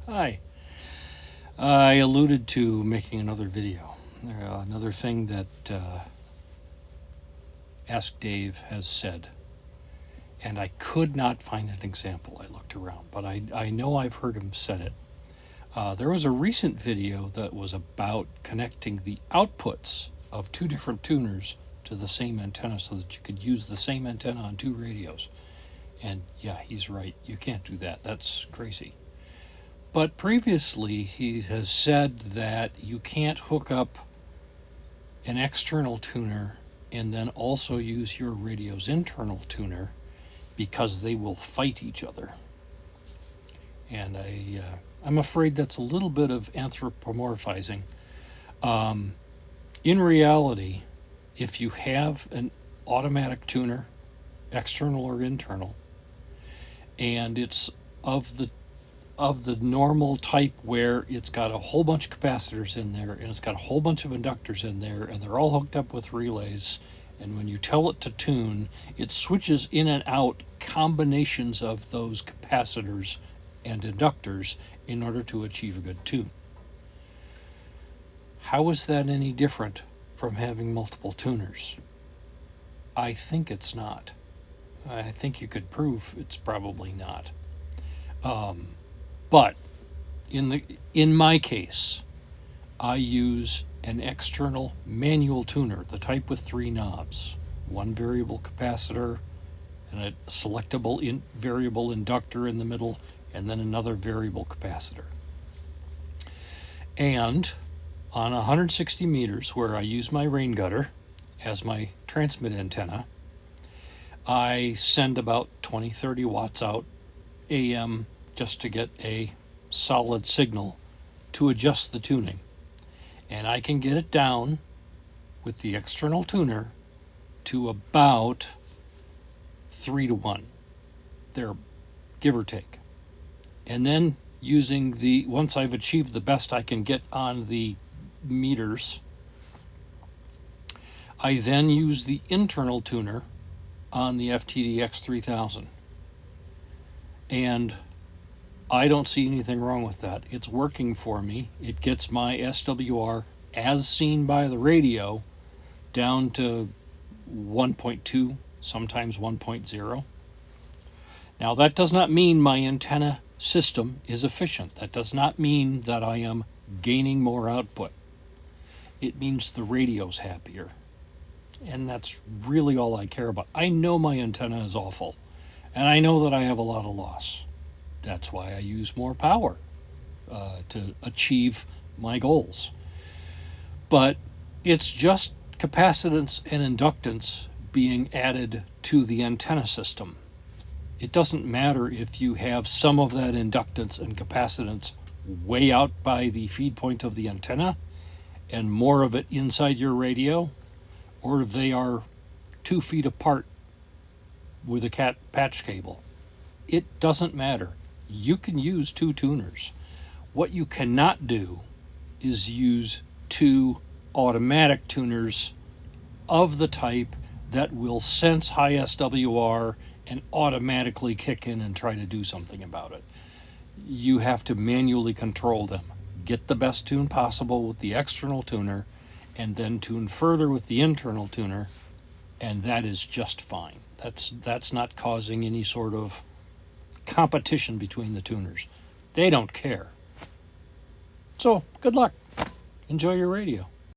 Hi. I alluded to making another video. Another thing that Ask Dave has said, and I could not find an example. I looked around, but I know I've heard him said it. There was a recent video that was about connecting the outputs of two different tuners to the same antenna so that you could use the same antenna on two radios. And yeah, he's right. You can't do that. That's crazy. But previously, he has said that you can't hook up an external tuner and then also use your radio's internal tuner because they will fight each other. And I'm afraid that's a little bit of anthropomorphizing. In reality, if you have an automatic tuner, external or internal, and it's of the normal type where it's got a whole bunch of capacitors in there and it's got a whole bunch of inductors in there and they're all hooked up with relays, and when you tell it to tune, it switches in and out combinations of those capacitors and inductors in order to achieve a good tune. How is that any different from having multiple tuners? I think it's not. I think you could prove it's probably not. But in my case, I use an external manual tuner, the type with three knobs, one variable capacitor and a selectable variable inductor in the middle, and then another variable capacitor. And on 160 meters, where I use my rain gutter as my transmit antenna, I send about 20-30 watts out AM just to get a solid signal to adjust the tuning. And I can get it down with the external tuner to about 3-to-1. There, give or take. And then once I've achieved the best I can get on the meters, I then use the internal tuner on the FTDX 3000. And I don't see anything wrong with that. It's working for me. It gets my SWR as seen by the radio down to 1.2, sometimes 1.0. Now, that does not mean my antenna system is efficient. That does not mean that I am gaining more output. It means the radio's happier. And that's really all I care about. I know my antenna is awful, and I know that I have a lot of loss. That's why I use more power to achieve my goals. But it's just capacitance and inductance being added to the antenna system. It doesn't matter if you have some of that inductance and capacitance way out by the feed point of the antenna and more of it inside your radio, or they are 2 feet apart with a patch cable. It doesn't matter. You can use 2 tuners. What you cannot do is use 2 automatic tuners of the type that will sense high SWR and automatically kick in and try to do something about it. You have to manually control them. Get the best tune possible with the external tuner, and then tune further with the internal tuner, and that is just fine. That's not causing any sort of competition between the tuners. They don't care. So, good luck. Enjoy your radio.